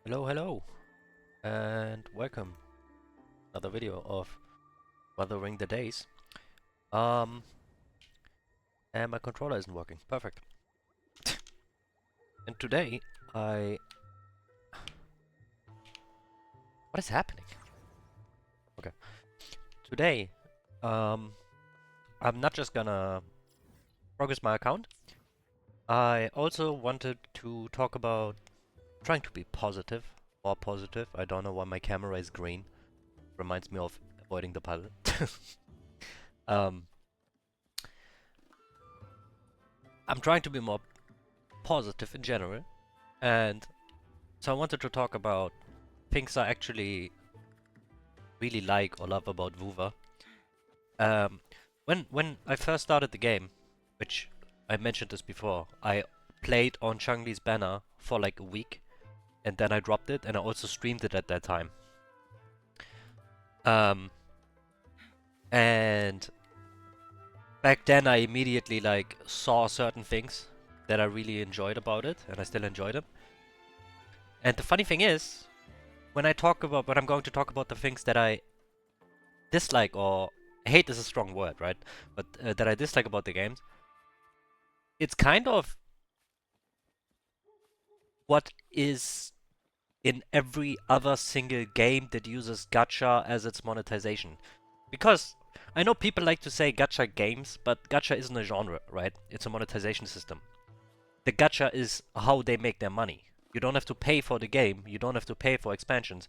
Hello, hello, and welcome. Another video of Wuthering the Days. Um, and my controller isn't working. Perfect. And today, I... What is happening? Okay. Today, um, I'm not just gonna progress my account. I also wanted to talk about trying to be positive, more positive. I don't know why my camera is green. Reminds me of avoiding the puzzle. um, I'm trying to be more positive in general, and so I wanted to talk about things I actually really like or love about Vuva. Um, when I first started the game, which I mentioned this before, I played on Changli's banner for like a week, and then I dropped it, and I also streamed it at that time. Um, and back then I immediately like saw certain things that I really enjoyed about it, and I still enjoy them. And the funny thing is, when I'm going to talk about the things that I dislike, or hate is a strong word, right? But that I dislike about the games, it's kind of what is in every other single game that uses gacha as its monetization. Because I know people like to say gacha games, but gacha isn't a genre, right? It's a monetization system. The gacha is how they make their money. You don't have to pay for the game, you don't have to pay for expansions.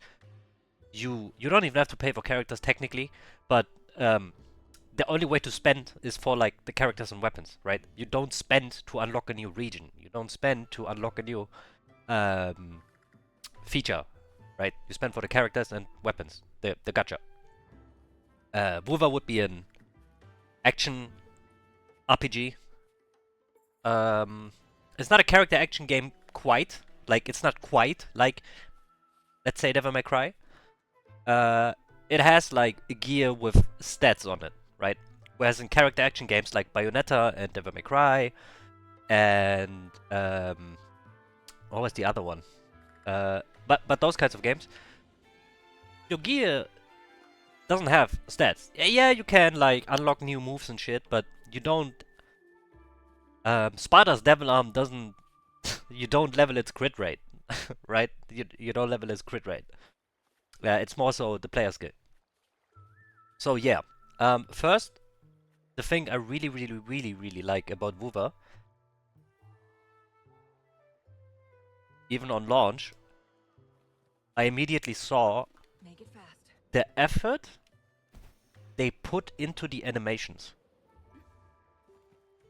You don't even have to pay for characters technically, but the only way to spend is for like the characters and weapons, right? You don't spend to unlock a new region. You don't spend to unlock a new um, feature, right? You spend for the characters and weapons, the gacha. Wuva would be an action RPG. It's not a character action game quite. Like it's not quite like, let's say, Devil May Cry. Uh, it has like a gear with stats on it, right? Whereas in character action games like Bayonetta and Devil May Cry and what was the other one? But those kinds of games, your gear doesn't have stats. Yeah, you can like unlock new moves and shit, but you don't. Sparta's Devil Arm doesn't. You don't level its crit rate, right? You don't level its crit rate. It's more so the player skill. So yeah. First, the thing I really like about Wuva, even on launch, I immediately saw the effort they put into the animations.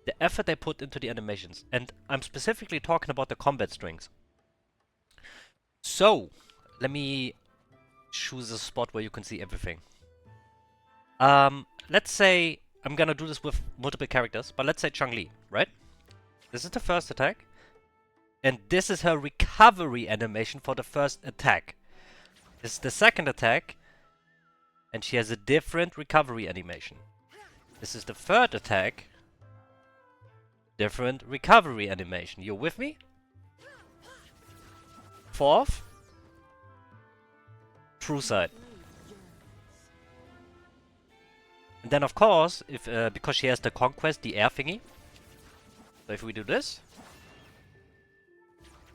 The effort they put into the animations. And I'm specifically talking about the combat strings. So, let me choose a spot where you can see everything. Let's say I'm gonna do this with multiple characters, but let's say Chun-Li, right? This is the first attack. And this is her recovery animation for the first attack. This is the second attack. And she has a different recovery animation. This is the third attack. Different recovery animation. You with me? Fourth. True side. And then of course, if because she has the conquest, the air thingy. So if we do this.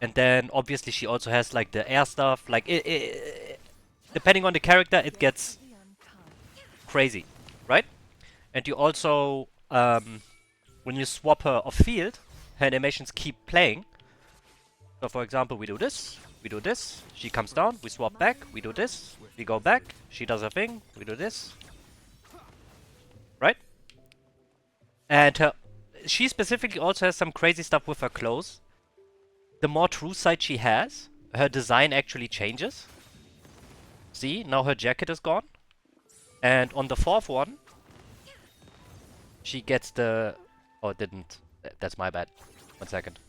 And then obviously she also has like the air stuff. Like depending on the character, it gets crazy, right? And you also, when you swap her off field, her animations keep playing. So for example, we do this, she comes down, we swap back, we do this, we go back, she does her thing, we do this. Right? And she specifically also has some crazy stuff with her clothes. The more true side she has, her design actually changes. See, now her jacket is gone. And on the fourth one, she gets the... Oh, it didn't. That's my bad. 1 second.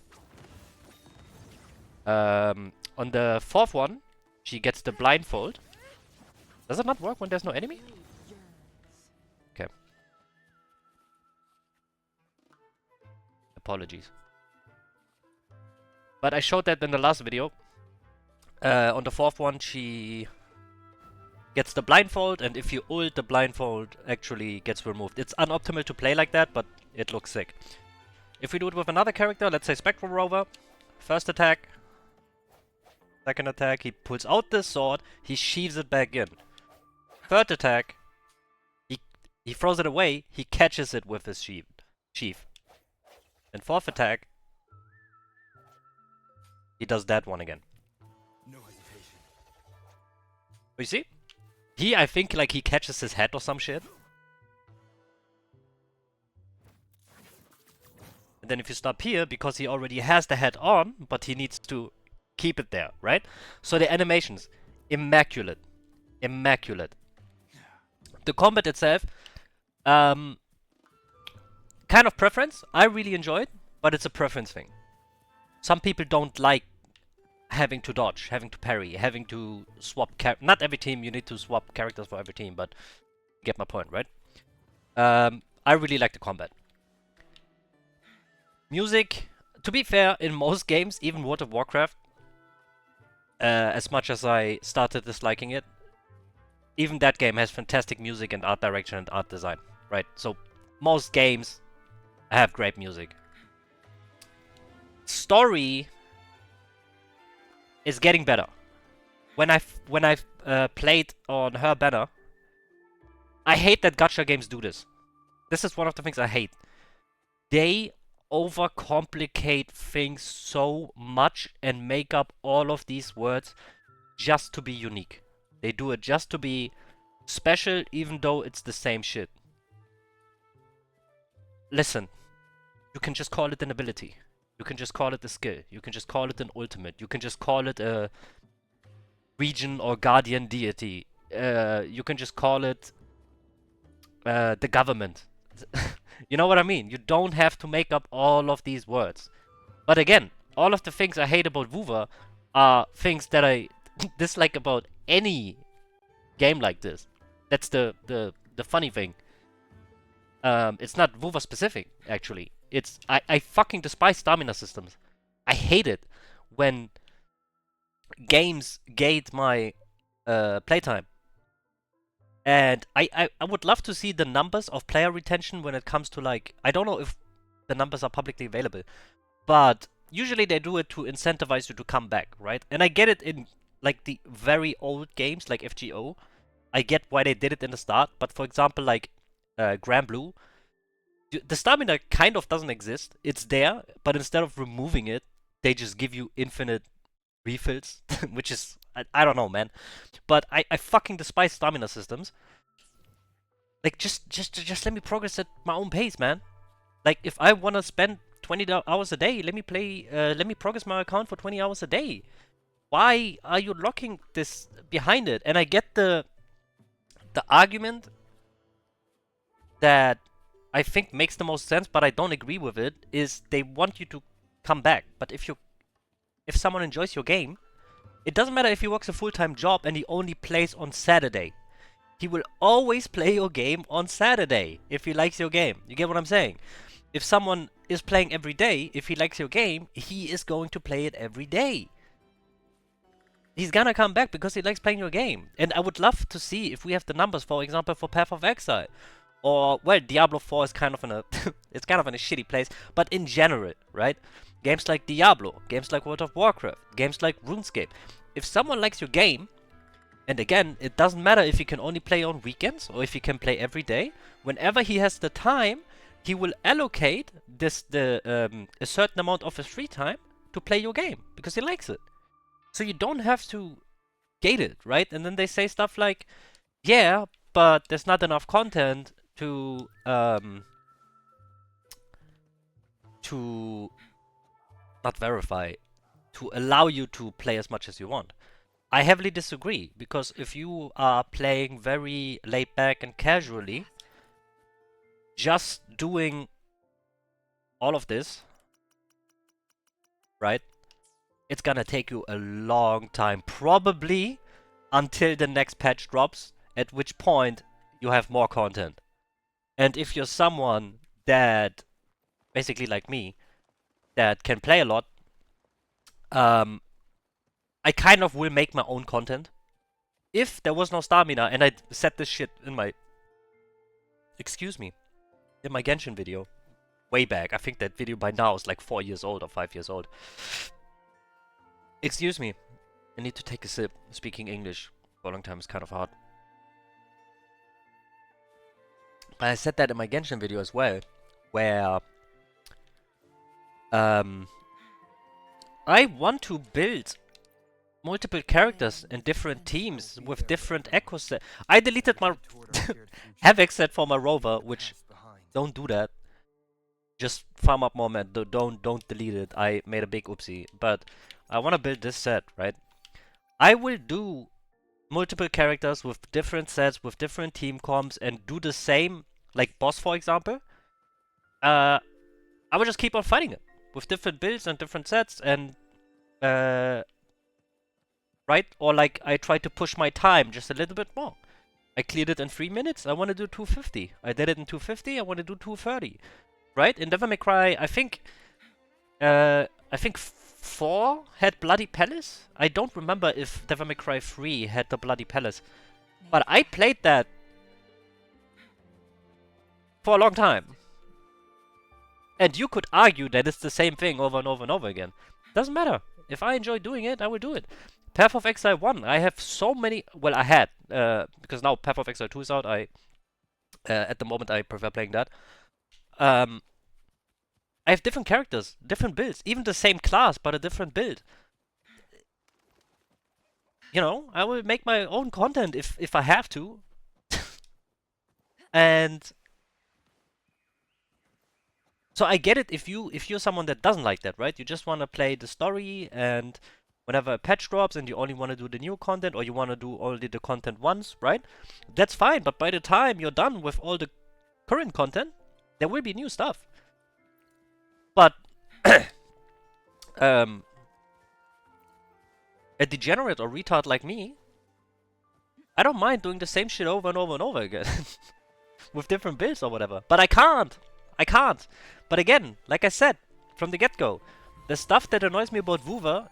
On the fourth one, she gets the blindfold. Does it not work when there's no enemy? Okay. Apologies. But I showed that in the last video. On the fourth one, she gets the blindfold, and if you ult, the blindfold actually gets removed. It's unoptimal to play like that, but it looks sick. If we do it with another character, let's say Spectral Rover, first attack, second attack, he pulls out this sword, he sheaves it back in. Third attack, he throws it away, he catches it with his sheath. And fourth attack, he does that one again. No hesitation. You see? I think, like, he catches his head or some shit. And then if you stop here, because he already has the head on, but he needs to keep it there, right? So the animations, immaculate. Immaculate. The combat itself, kind of preference. I really enjoy it, but it's a preference thing. Some people don't like having to dodge, having to parry, having to swap not every team you need to swap characters for every team, but you get my point, right? I really like the combat. Music, to be fair, in most games, even World of Warcraft, as much as I started disliking it, even that game has fantastic music and art direction and art design, right? So most games have great music. Story is getting better. When I've played on her banner, I hate that gacha games do this. This is one of the things I hate. They overcomplicate things so much and make up all of these words just to be unique. They do it just to be special, even though it's the same shit. Listen, you can just call it an ability. You can just call it a skill. You can just call it an ultimate. You can just call it a region or guardian deity. You can just call it the government. You know what I mean? You don't have to make up all of these words. But again, all of the things I hate about Wuva are things that I dislike about any game like this. That's the funny thing. It's not Wuva specific, actually. I fucking despise stamina systems. I hate it when games gate my playtime. And I would love to see the numbers of player retention when it comes to, like, I don't know if the numbers are publicly available, but usually they do it to incentivize you to come back, right? And I get it in, like, the very old games, like FGO. I get why they did it in the start, but for example, like Grand Blue, the stamina kind of doesn't exist. It's there, but instead of removing it, they just give you infinite refills, which is, I don't know, man. But I fucking despise stamina systems. Like, just let me progress at my own pace, man. Like, if I want to spend 20 hours a day, let me progress my account for 20 hours a day. Why are you locking this behind it? And I get the argument that I think makes the most sense, but I don't agree with it, is they want you to come back. But if someone enjoys your game, it doesn't matter if he works a full-time job and he only plays on Saturday. He will always play your game on Saturday if he likes your game. You get what I'm saying? If someone is playing every day, if he likes your game, he is going to play it every day. He's gonna come back because he likes playing your game. And I would love to see if we have the numbers, for example, for Path of Exile. Or, well, Diablo 4 is kind of in a it's kind of in a shitty place, but in general, right? Games like Diablo, games like World of Warcraft, games like RuneScape. If someone likes your game, and again, it doesn't matter if he can only play on weekends or if he can play every day, whenever he has the time, he will allocate a certain amount of his free time to play your game because he likes it. So you don't have to gate it, right? And then they say stuff like, yeah, but there's not enough content to not verify, to allow you to play as much as you want. I heavily disagree, because if you are playing very laid back and casually, just doing all of this, right, it's gonna take you a long time, probably until the next patch drops, at which point you have more content. And if you're someone that, basically like me, that can play a lot, I kind of will make my own content. If there was no stamina, and I said this shit in my, excuse me, in my Genshin video, way back. I think that video by now is like 4 years old or 5 years old. Excuse me, I need to take a sip. Speaking English for a long time is kind of hard. But I said that in my Genshin video as well, where I want to build multiple characters in different teams with different ecosets. I deleted my Havoc set for my rover, which don't do that. Just farm up more men. Don't delete it. I made a big oopsie. But I want to build this set, right? I will do multiple characters with different sets, with different team comps, and do the same, like boss, for example. I will just keep on fighting it with different builds and different sets, and right? Or like I try to push my time just a little bit more. I cleared it in 3 minutes. I want to do 250. I did it in 250. I want to do 230. Right? In Devil May Cry, I think 4 had Bloody Palace. I don't remember if Devil May Cry 3 had the Bloody Palace, but I played that for a long time. And you could argue that it's the same thing over and over and over again. Doesn't matter. If I enjoy doing it, I will do it. Path of Exile 1, I have so many... Well, I had, because now Path of Exile 2 is out. At the moment, I prefer playing that. I have different characters, different builds, even the same class, but a different build. You know, I will make my own content if I have to. And so I get it if you're someone that doesn't like that, right? You just want to play the story, and whenever a patch drops and you only want to do the new content, or you want to do only the content once, right? That's fine, but by the time you're done with all the current content, there will be new stuff. But a degenerate or retard like me, I don't mind doing the same shit over and over and over again. With different builds or whatever. But I can't. I can't. But again, like I said, from the get-go, the stuff that annoys me about Wuva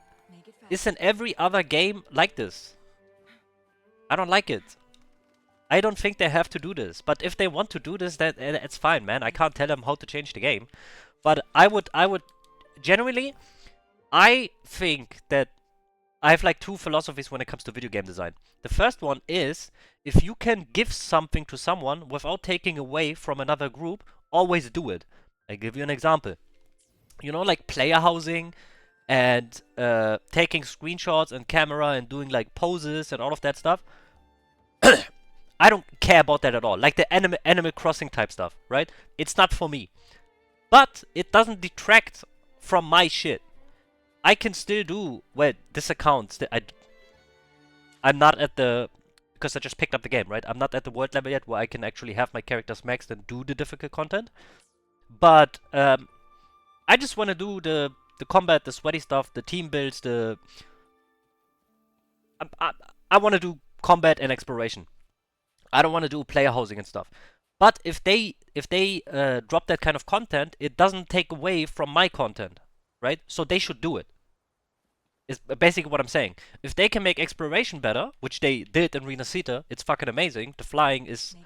is in every other game like this. I don't like it. I don't think they have to do this. But if they want to do this, then it's fine, man. I can't tell them how to change the game. But I would generally, I think that I have like 2 philosophies when it comes to video game design. The first one is, if you can give something to someone without taking away from another group, always do it. I give you an example. You know, like player housing and taking screenshots and camera and doing like poses and all of that stuff. I don't care about that at all. Like the Animal Crossing type stuff, right? It's not for me. But it doesn't detract from my shit. I can still do... Well, this account... I'm not at the... Because I just picked up the game, right? I'm not at the world level yet where I can actually have my characters maxed and do the difficult content. But I just want to do the combat, the sweaty stuff, the team builds, the... I want to do combat and exploration. I don't want to do player housing and stuff. But if they drop that kind of content, it doesn't take away from my content, right? So they should do it. Is basically what I'm saying. If they can make exploration better, which they did in Renacita, it's fucking amazing. The flying is...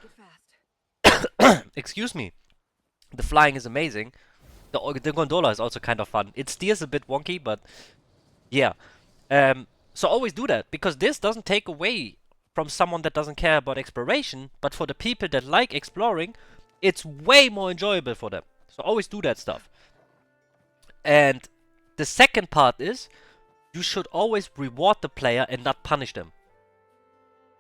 Excuse me. The flying is amazing. The gondola is also kind of fun. It steers a bit wonky, but yeah. So always do that, because this doesn't take away from someone that doesn't care about exploration, but for the people that like exploring, it's way more enjoyable for them. So always do that stuff. And the second part is, you should always reward the player and not punish them.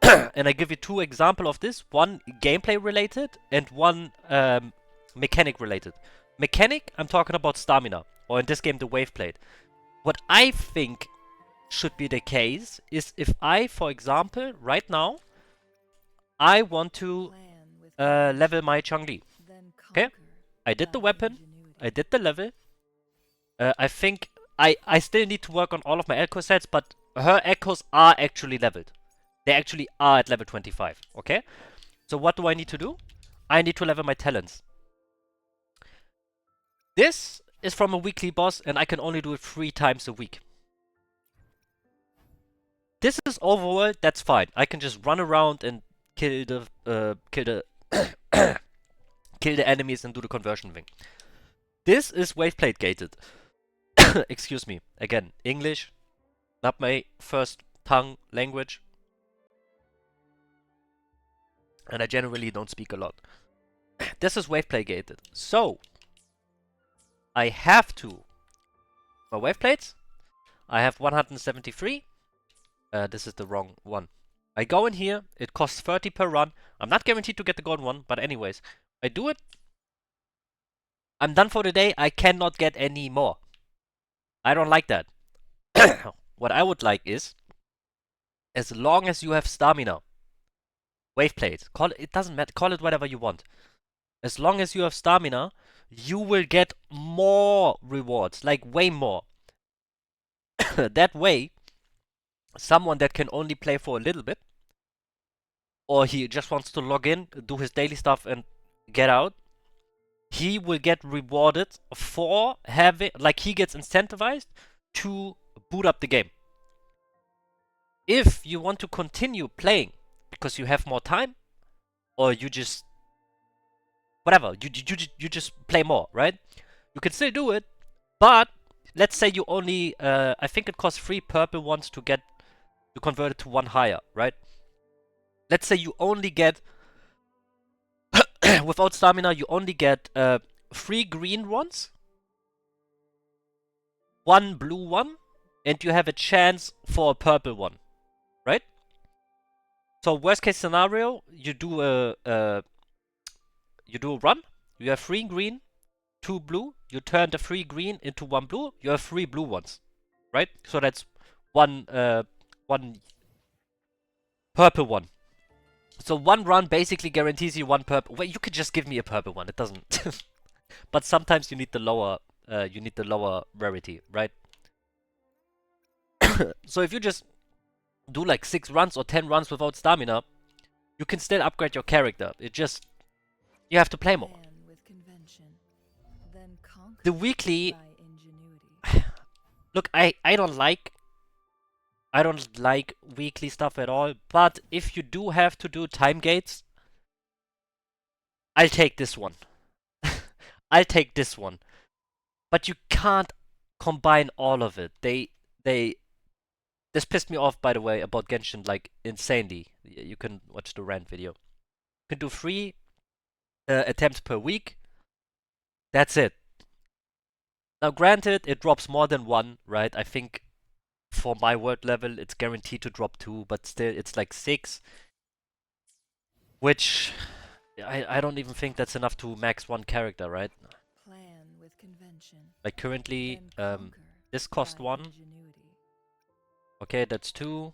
And I give you 2 examples of this. One gameplay related and one mechanic related. Mechanic, I'm talking about stamina, or in this game the wave plate. What I think should be the case is if I, for example, right now, I want to level my Changli. Okay? I did the weapon, I did the level. I think I still need to work on all of my echo sets, but her echoes are actually leveled. They actually are at level 25, okay? So what do I need to do? I need to level my talents. This is from a weekly boss, and I can only do it 3 times a week. this is overworld, that's fine. I can just run around and kill the kill the enemies and do the conversion thing. This is wave plate gated. Excuse me. Again, English, not my first tongue language, and I generally don't speak a lot. This is wave plate gated. So I have to. My wave plates, I have 173. This is the wrong one. I go in here, it costs 30 per run. I'm not guaranteed to get the golden one, but anyways, I do it. I'm done for the day, I cannot get any more. I don't like that. What I would like is, as long as you have stamina, wave plate, call it doesn't matter, call it whatever you want. As long as you have stamina, you will get more rewards, like way more. That way, someone that can only play for a little bit, or he just wants to log in, do his daily stuff and get out, he will get rewarded for having, like he gets incentivized to boot up the game. If you want to continue playing because you have more time, or you just, whatever, you just play more, right? You can still do it, but let's say you only, I think it costs 3 purple ones to convert it to 1 higher, right? Let's say you only get, without stamina, you only get 3 green ones, 1 blue one, and you have a chance for a purple one, right? So worst case scenario, you do a run. You have 3 green, 2 blue. You turn the 3 green into 1 blue. You have 3 blue ones, right? So that's one purple one. So 1 run basically guarantees you 1 purple. Wait, you could just give me a purple one. It doesn't. But sometimes you need the lower rarity, right? So if you just do like 6 runs or 10 runs without stamina, you can still upgrade your character. It just, you have to play more. The weekly, look, I don't like weekly stuff at all, but if you do have to do time gates, I'll take this one. I'll take this one. But you can't combine all of it. This pissed me off, by the way, about Genshin, like, insanely. You can watch the rant video. You can do 3 attempts per week. That's it. Now, granted, it drops more than 1, right? I think for my word level, it's guaranteed to drop 2, but still, it's like 6. Which, I don't even think that's enough to max 1 character, right? Like, currently, this cost 1. Okay, that's 2.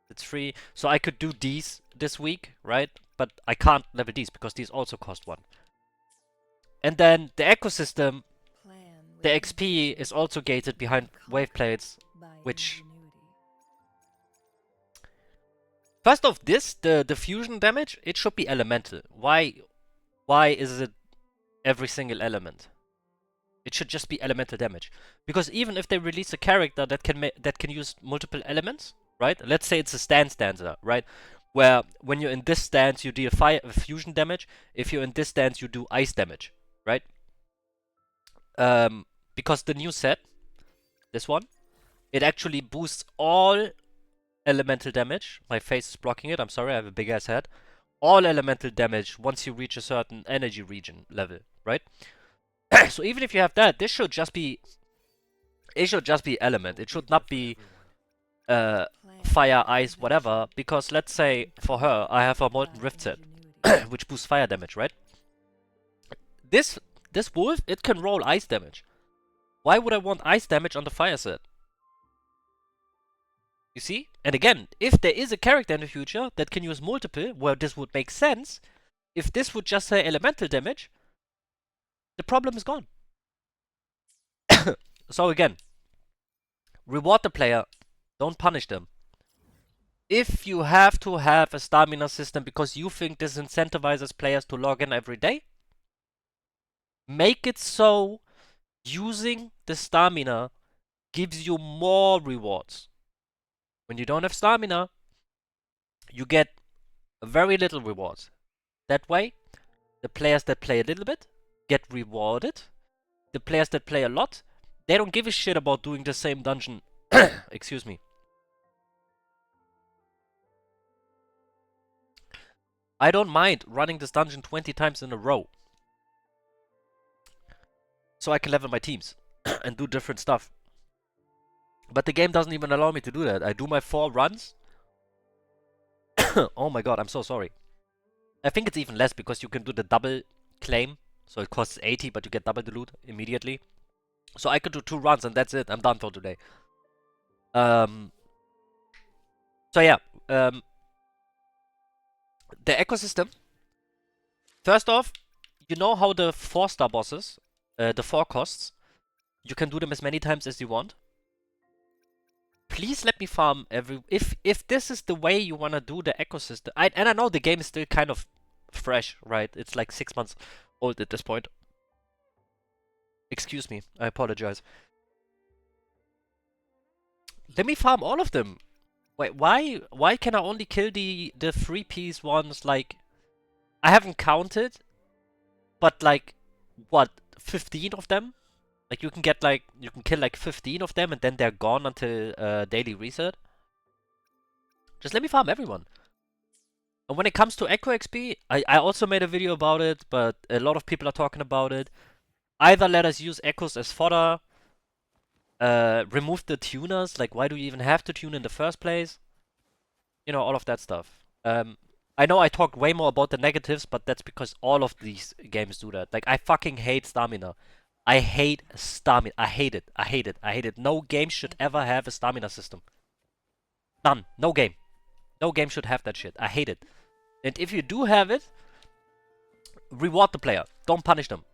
That's 3. So I could do these this week, right? But I can't level these because these also cost 1. And then the ecosystem, the XP is also gated behind wave plates, which... First off, the fusion damage, it should be elemental. Why is it every single element? It should just be elemental damage. Because even if they release a character that can use multiple elements, right? Let's say it's a stance dancer, right? Where when you're in this stance you deal fusion damage. If you're in this stance you do ice damage, right? Because the new set, this one, it actually boosts all elemental damage. My face is blocking it. I'm sorry, I have a big ass head. All elemental damage once you reach a certain energy region level, right? So even if you have that, this should just be... It should just be element. It should not be fire, ice, whatever. Because let's say, for her, I have a Molten Rift set, which boosts fire damage, right? This wolf, it can roll ice damage. Why would I want ice damage on the fire set? You see? And again, if there is a character in the future that can use multiple, where this would make sense, if this would just say elemental damage, the problem is gone. So again, reward the player, don't punish them. If you have to have a stamina system because you think this incentivizes players to log in every day, make it so using the stamina gives you more rewards. When you don't have stamina, you get very little rewards. That way, the players that play a little bit get rewarded. The players that play a lot, they don't give a shit about doing the same dungeon. Excuse me. I don't mind running this dungeon 20 times in a row. So I can level my teams and do different stuff. But the game doesn't even allow me to do that. I do my 4 runs. Oh my god, I'm so sorry. I think it's even less because you can do the double claim. So it costs 80, but you get double the loot immediately. So I could do 2 runs and that's it. I'm done for today. So yeah. The ecosystem. First off, you know how the 4-star bosses, the 4 costs, you can do them as many times as you want. Please let me farm if this is the way you wanna do the ecosystem. And I know the game is still kind of fresh, right? It's like 6 months old at this point. Excuse me, I apologize. Let me farm all of them. Wait, why can I only kill the 3-piece ones? Like, I haven't counted, but like, what, 15 of them? Like you can kill like 15 of them and then they're gone until daily reset. Just let me farm everyone. And when it comes to Echo XP, I also made a video about it, but a lot of people are talking about it. Either let us use Echoes as fodder, remove the tuners, like why do you even have to tune in the first place? You know, all of that stuff. I know I talked way more about the negatives, but that's because all of these games do that. Like, I fucking hate stamina. I hate stamina. I hate it. I hate it. I hate it. No game should ever have a stamina system. None. No game. No game should have that shit. I hate it. And if you do have it, reward the player. Don't punish them.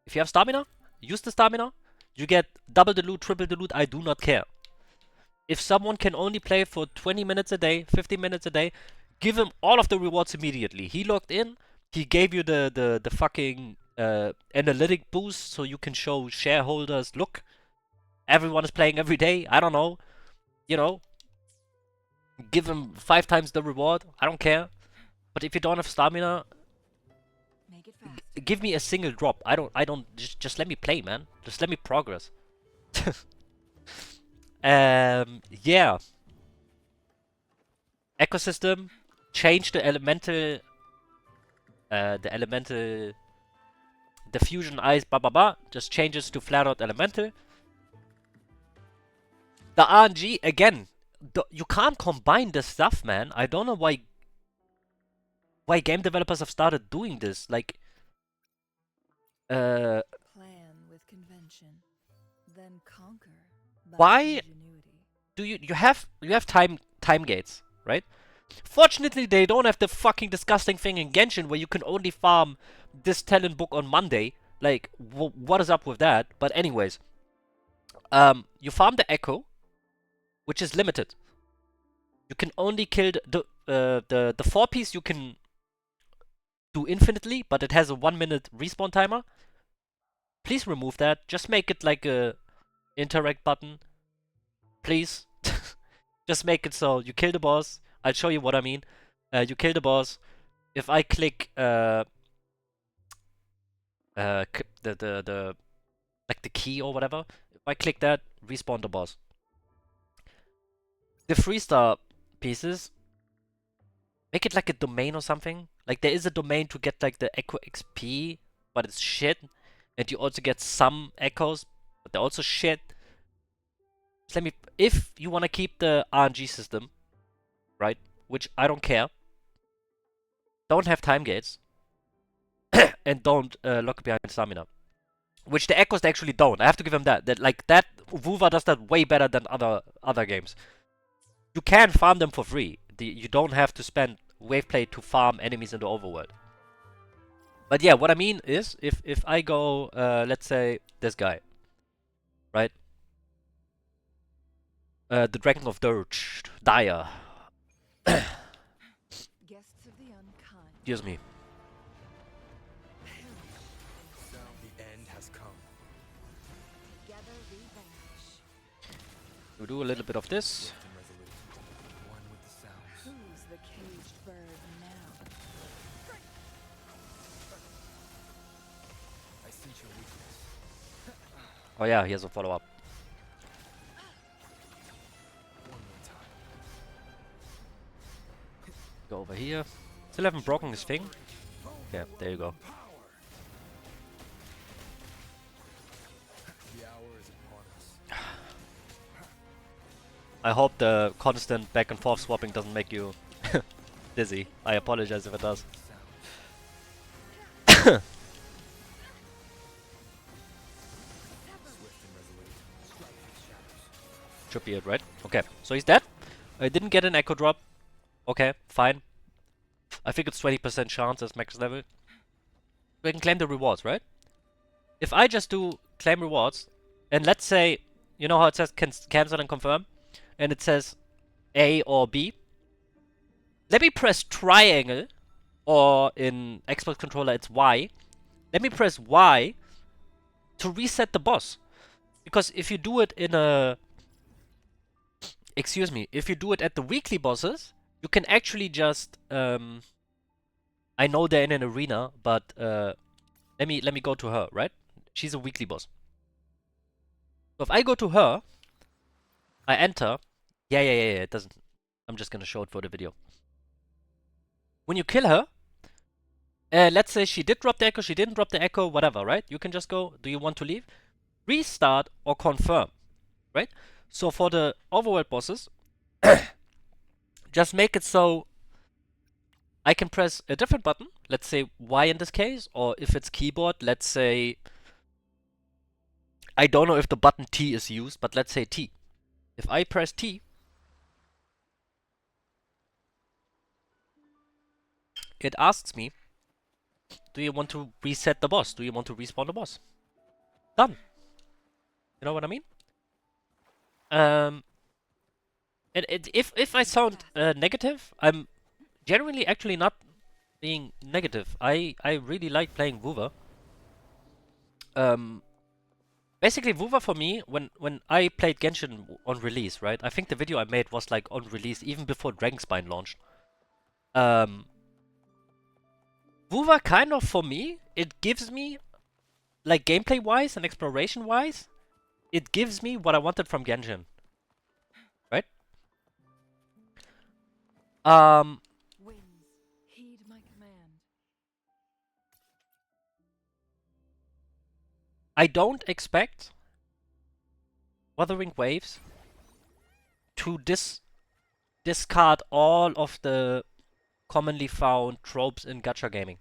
If you have stamina, use the stamina. You get double the loot, triple the loot. I do not care. If someone can only play for 20 minutes a day, 15 minutes a day, give him all of the rewards immediately. He logged in. He gave you the fucking analytic boost so you can show shareholders, look, everyone is playing every day. I don't know. You know, give him 5 times the reward. I don't care. But if you don't have stamina, give me a single drop. I don't just let me play, man. Just let me progress. Yeah. Ecosystem, change the elemental the fusion ice blah blah blah, just changes to flat out elemental. The RNG again, you can't combine this stuff, man. I don't know why game developers have started doing this. Like, Plan with convention, then conquer by why ingenuity. do you have time gates, right? Fortunately, they don't have the fucking disgusting thing in Genshin where you can only farm this talent book on Monday. Like, what is up with that? But anyways, you farm the Echo, which is limited. You can only kill the 4-piece. You can do infinitely, but it has a 1-minute respawn timer. Please remove that. Just make it like a interact button, please. Just make it so you kill the boss. I'll show you what I mean. You kill the boss. If I click the like the key or whatever, if I click that, respawn the boss. The 3-star pieces, make it like a domain or something. Like, there is a domain to get like the Echo XP, but it's shit. And you also get some echoes, but they're also shit. Just let me, if you want to keep the RNG system, right, which I don't care, don't have time gates, and don't lock behind stamina. Which the echoes they actually don't. I have to give them that. That Wuva does that way better than other games. You can farm them for free. You don't have to spend waveplay to farm enemies in the overworld. But yeah, what I mean is, if I go, let's say this guy, right? The Dragon of Dirge, Dire. Guests of the unkind. Excuse me. The end has come. Gather revenge. We do a little bit of this. Swift and resolute. the caged bird now. I sense your weakness. Oh yeah, here's a follow-up. One more time. Go over here. Still haven't broken his thing. Okay, there you go. Power. The hour is upon us. I hope the constant back and forth swapping doesn't make you dizzy. I apologize if it does. Sounds. Swift and resolute. Strike these shadows. Should be it, right? Okay, so he's dead. I didn't get an echo drop. Okay, fine. I think it's 20% chance as max level. We can claim the rewards, right? If I just do claim rewards, and let's say, you know how it says cancel and confirm? And it says A or B. Let me press triangle, or in Xbox controller it's Y. Let me press Y to reset the boss. Because if you do it in a... Excuse me, if you do it at the weekly bosses, you can actually just... I know they're in an arena, but let me go to her, right? She's a weekly boss. So if I go to her, I enter. Yeah, it doesn't... I'm just gonna show it for the video. When you kill her, let's say she did drop the echo, she didn't drop the echo, whatever, right? You can just go, do you want to leave? Restart or confirm, right? So for the overworld bosses, just make it so I can press a different button, let's say Y in this case, or if it's keyboard, let's say, I don't know if the button T is used, but let's say T. If I press T, it asks me, do you want to reset the boss? Do you want to respawn the boss? Done. You know what I mean? If I sound negative, I'm generally actually not being negative. I really like playing Wuva. Basically Wuva for me, when I played Genshin on release, right? I think the video I made was like on release even before Dragonspine launched. Wuva kind of for me, it gives me, like gameplay wise and exploration wise, it gives me what I wanted from Genshin. Right? Winds, heed my command. I don't expect Wuthering Waves to discard all of the commonly found tropes in gacha gaming.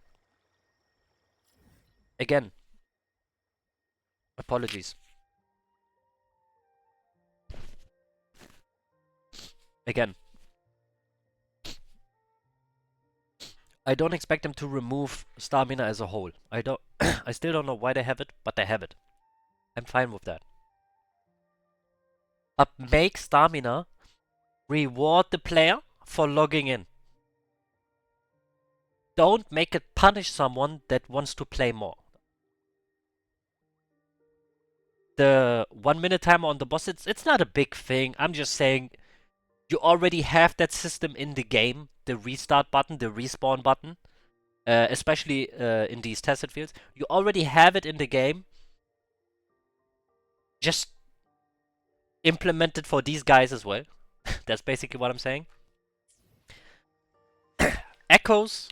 Again, apologies. Again, I don't expect them to remove stamina as a whole. I don't. I still don't know why they have it, but they have it. I'm fine with that. But make stamina reward the player for logging in. Don't make it punish someone that wants to play more. The 1 minute timer on the boss, it's not a big thing. I'm just saying you already have that system in the game. The restart button, the respawn button. Especially in these tested fields. You already have it in the game. Just implement it for these guys as well. That's basically what I'm saying. Echoes.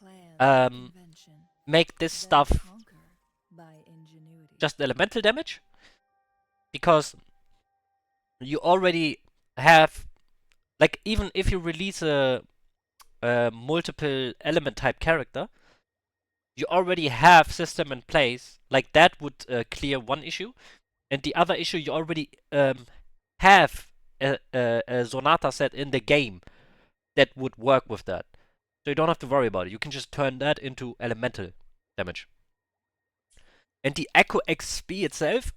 Plan with convention, Make this then stuff conquer by ingenuity. just elemental damage. Because you already have... Like, even if you release a multiple element type character, you already have system in place. Like, that would clear one issue. And the other issue, you already have a Sonata set in the game that would work with that. So you don't have to worry about it. You can just turn that into elemental damage. And the Echo XP itself,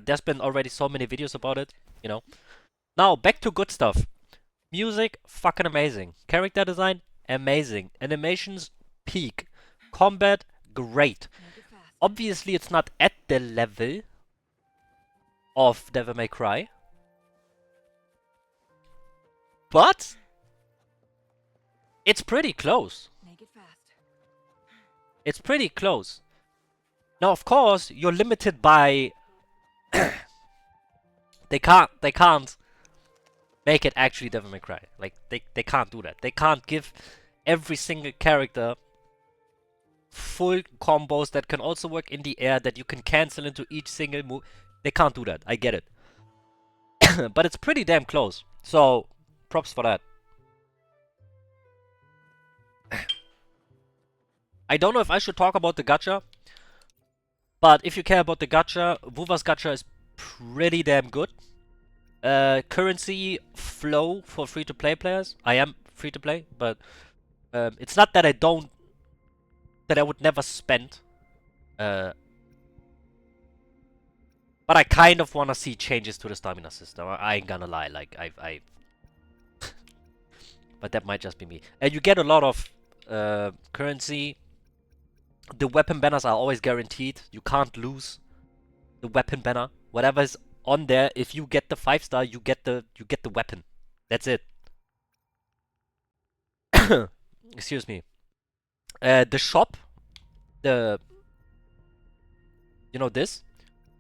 there's been already so many videos about it, you know. Now, back to good stuff. Music, fucking amazing. Character design, amazing. Animations, peak. Combat, great. Make it fast. Obviously, it's not at the level of Devil May Cry. But It's pretty close. Make it fast. It's pretty close. Now, of course, you're limited by... They can't make it actually Devil May Cry. Like, they can't do that. They can't give every single character full combos that can also work in the air, that you can cancel into each single move. They can't do that. I get it. But it's pretty damn close. So, props for that. I don't know if I should talk about the gacha, but if you care about the gacha, Wuva's gacha is pretty damn good. Currency flow for free-to-play players. I am free-to-play, but it's not that I would never spend. But I kind of want to see changes to the stamina system. I ain't gonna lie, like I but that might just be me. And you get a lot of currency. The weapon banners are always guaranteed. You can't lose the weapon banner. Whatever is on there, if you get the 5-star, you get the weapon. That's it. Excuse me. The shop, you know this.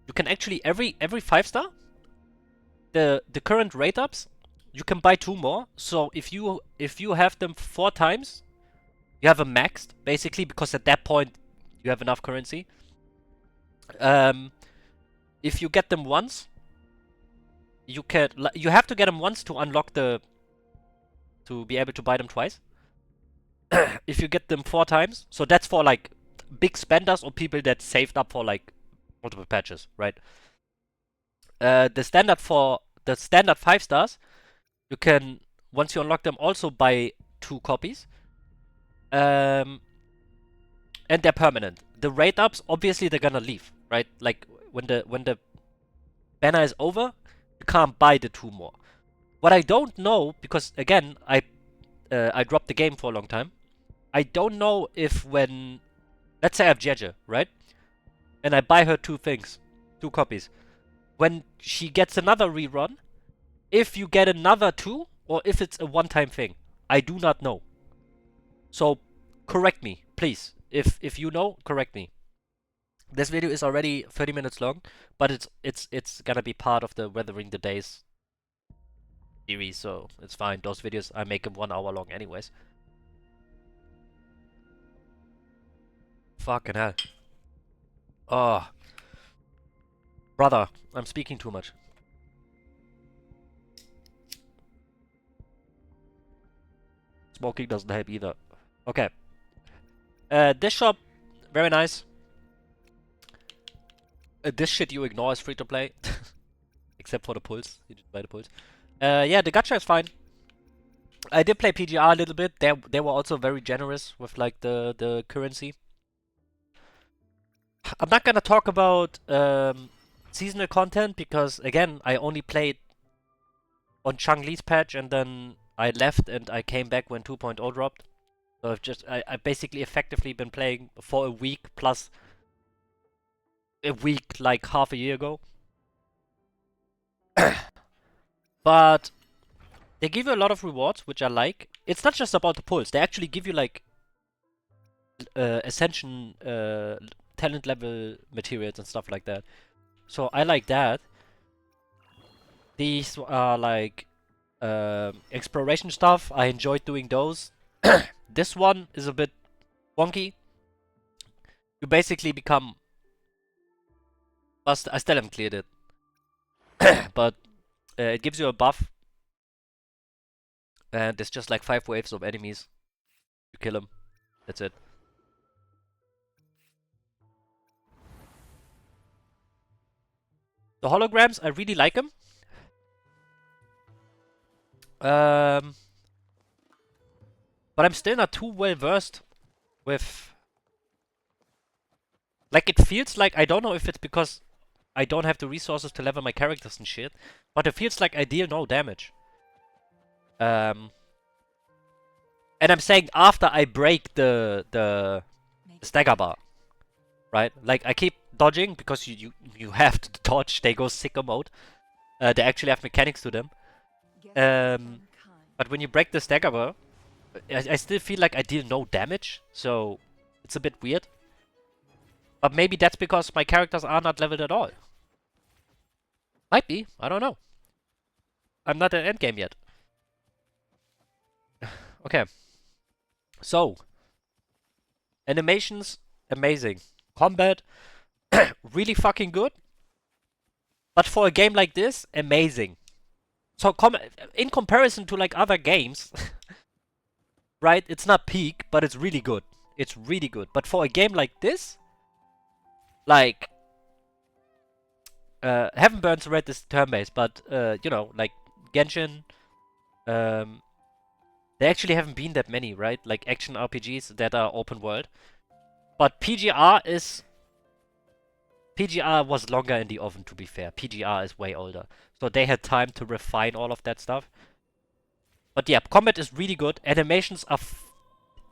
You can actually every 5-star, the current rate ups, you can buy 2 more. So if you have them 4 times, you have a maxed basically, because at that point you have enough currency. If you get them once, you have to get them once to unlock to be able to buy them twice. If you get them 4 times, so that's for like big spenders or people that saved up for like multiple patches, right? The standard 5-stars, you can, once you unlock them, also buy 2 copies. And they're permanent. The rate ups, obviously they're gonna leave, right? Like when the banner is over, you can't buy the 2 more. What I don't know, because again, I dropped the game for a long time. I don't know if when, let's say I have Jeje, right? And I buy her 2 things, 2 copies. When she gets another rerun, if you get another 2, or if it's a one-time thing. I do not know. So, correct me, please. If you know, correct me. This video is already 30 minutes long, but it's gonna be part of the Weathering the Days series, so it's fine. Those videos, I make them 1 hour long anyways. Fucking hell. Oh. Brother, I'm speaking too much. Smoking doesn't help either. Okay. This shop, very nice. This shit you ignore is free to play. Except for the pulse. You just buy the pulse. Yeah, the gacha is fine. I did play PGR a little bit. They were also very generous with like the currency. I'm not gonna talk about seasonal content because again I only played on Chang-Li's patch and then I left and I came back when 2.0 dropped. So I've basically effectively been playing for a week plus a week like half a year ago. But they give you a lot of rewards, which I like. It's not just about the pulse. They actually give you like Ascension talent level materials and stuff like that. So I like that. These are like exploration stuff. I enjoyed doing those. This one is a bit wonky. You basically become... I still haven't cleared it. But it gives you a buff. And there's just like 5 waves of enemies. You kill them. That's it. The holograms, I really like them. But I'm still not too well versed with... Like, it feels like... I don't know if it's because I don't have the resources to level my characters and shit. But it feels like I deal no damage. And I'm saying after I break the stagger bar. Right? Like, I keep dodging because you have to dodge. They go sicko mode. They actually have mechanics to them. But when you break the stagger bar, I still feel like I deal no damage, so it's a bit weird. But maybe that's because my characters are not leveled at all. Might be, I don't know. I'm not at endgame yet. Okay, so animations, amazing. Combat, really fucking good. But for a game like this, amazing. So in comparison to like other games, right? It's not peak, but it's really good. It's really good. But for a game like this, like Heaven Burns Red is turn-based, but you know, like Genshin, um, there actually haven't been that many, right? Like action RPGs that are open world. But PGR was longer in the oven, to be fair. PGR is way older. So they had time to refine all of that stuff. But yeah, combat is really good. Animations are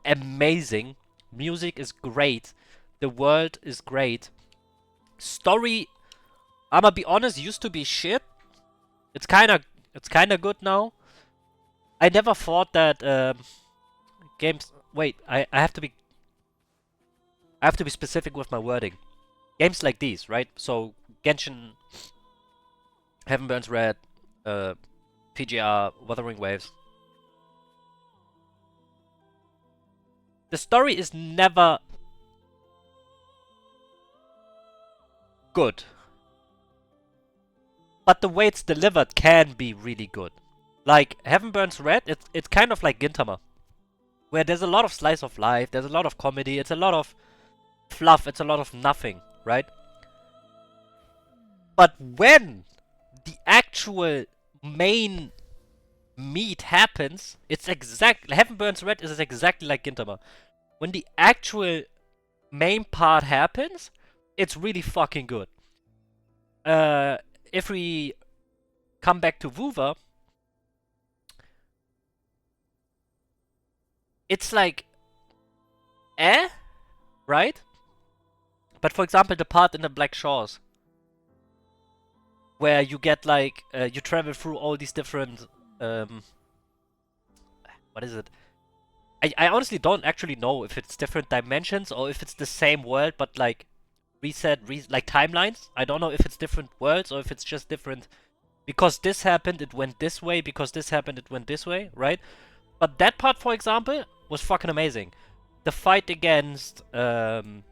amazing. Music is great. The world is great. Story, I'ma be honest, used to be shit. It's kinda good now. I never thought that games. Wait, I have to be specific with my wording. Games like these, right? So Genshin, Heaven Burns Red, PGR, Wuthering Waves. The story is never good, but the way it's delivered can be really good. Like Heaven Burns Red, it's kind of like Gintama, where there's a lot of slice of life, there's a lot of comedy, it's a lot of fluff, it's a lot of nothing, right? But when the actual main meat happens, it's exactly Heaven Burns Red is exactly like Gintama. When the actual main part happens, it's really fucking good. If we come back to Vuva, it's like right? But for example, the part in the Black Shores where you get like you travel through all these different what is it? I honestly don't actually know if it's different dimensions or if it's the same world but like like timelines. I don't know if it's different worlds or if it's just different because this happened it went this way, because this happened it went this way, right? But that part, for example, was fucking amazing. The fight against the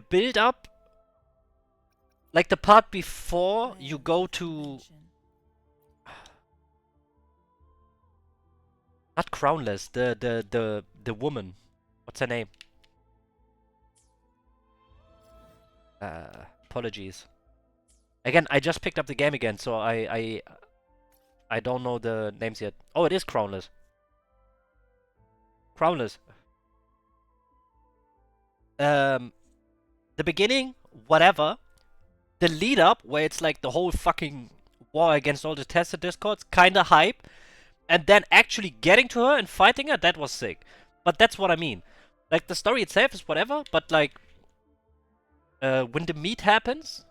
build up, like the part before you go to not Crownless, the woman. What's her name? Apologies. Again, I just picked up the game again, so I don't know the names yet. Oh, it is Crownless. Crownless. The beginning, whatever. The lead up, where it's like the whole fucking war against all the tested discords, kinda hype. And then actually getting to her and fighting her, that was sick. But that's what I mean. Like, the story itself is whatever, but like, when the meat happens,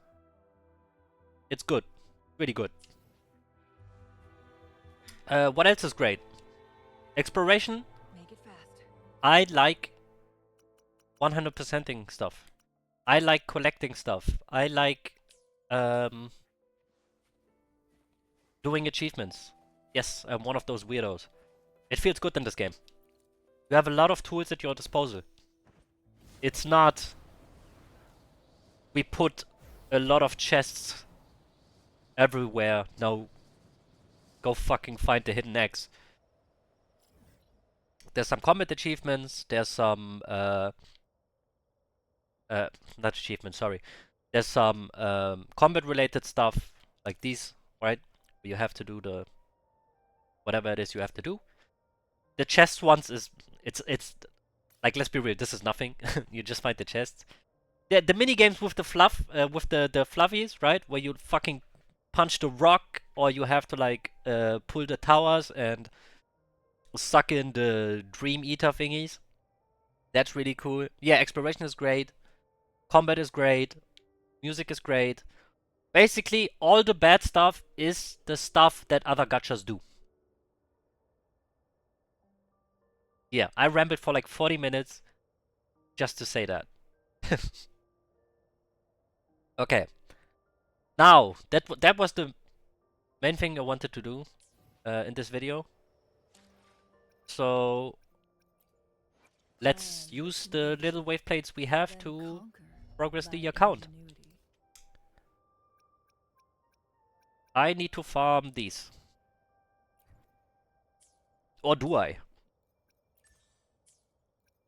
it's good. Really good. What else is great? Exploration. Make it fast. I like 100%ing stuff. I like collecting stuff. I like doing achievements. Yes, I'm one of those weirdos. It feels good in this game. You have a lot of tools at your disposal. It's not we put a lot of chests everywhere. Now go fucking find the hidden eggs. There's some combat achievements. There's some not achievements, sorry. There's some combat related stuff like these, right? You have to do the whatever it is you have to do. The chest ones is it's like, let's be real, this is nothing. You just find the chests. The mini games with the fluff, with the fluffies, right? Where you fucking punch the rock, or you have to like pull the towers and suck in the dream eater thingies. That's really cool. Yeah, exploration is great. Combat is great. Music is great. Basically, all the bad stuff is the stuff that other gachas do. Yeah, I rambled for like 40 minutes just to say that. Okay. Now, that was the main thing I wanted to do in this video. So let's Plan use with the little conviction, wave plates we have then to conquer progress by the account. ingenuity. I need to farm these. Or do I?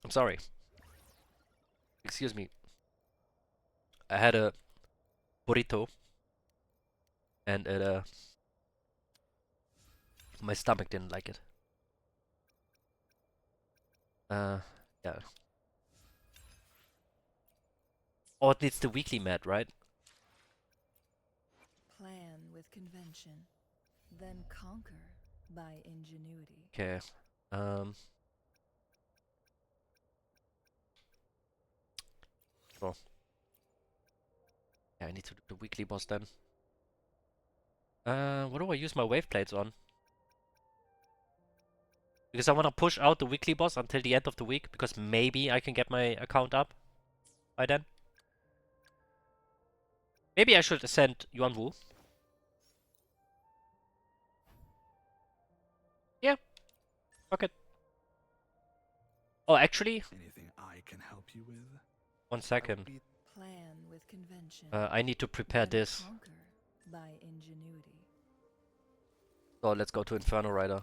I'm sorry. Excuse me. I had a burrito and my stomach didn't like it. Yeah. Oh, it needs the weekly mat, right? Plan with convention, then conquer by ingenuity. Okay. Um. Well, yeah, I need to do the weekly boss then. What do I use my wave plates on? Because I want to push out the weekly boss until the end of the week, because maybe I can get my account up by then. Maybe I should send Yuan Wu. Yeah, fuck it. Oh, actually, Anything I can help you with? 1 second. Plan with convention, I need to prepare then this. conquer by ingenuity. So let's go to Inferno Rider.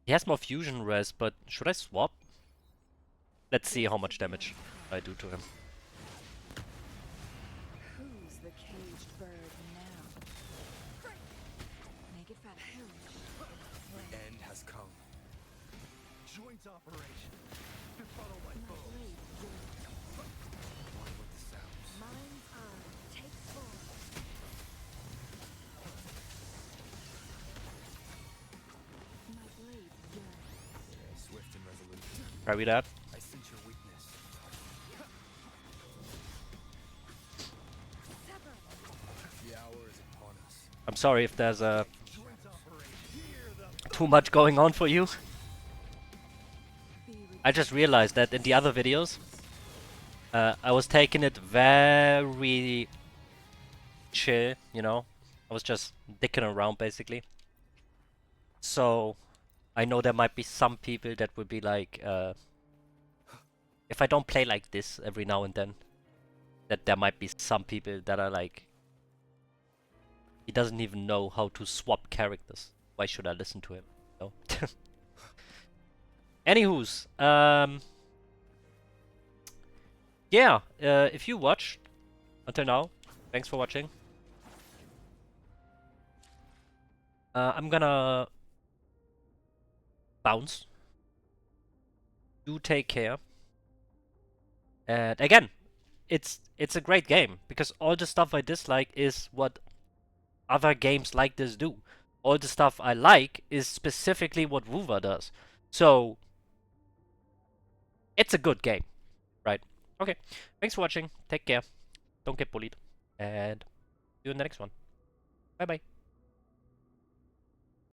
He has more fusion res, but should I swap? Let's see how much damage I do to him. Who's the caged bird now? Make it fast. The end has come. Joint operation. Befuddle my foes. One with the sounds. Mind's eye, take form. My blade yearns. Swift and resolute. Carry that. I sense your weakness. Sever. The hour is upon us. I'm sorry if there's Joint operation. Hear the too much going on for you. Be I just realized that in the other videos, I was taking it very chill, you know? I was just dicking around basically. So, I know there might be some people that would be like, if I don't play like this every now and then, that there might be some people that are like, he doesn't even know how to swap characters. Why should I listen to him? No. Anywho's, yeah, if you watched until now, thanks for watching. I'm gonna bounce. Do take care. And again, it's a great game because all the stuff I dislike is what other games like this do. All the stuff I like is specifically what Wuva does. So it's a good game, right? Okay, thanks for watching. Take care. Don't get bullied. And see you in the next one. Bye bye.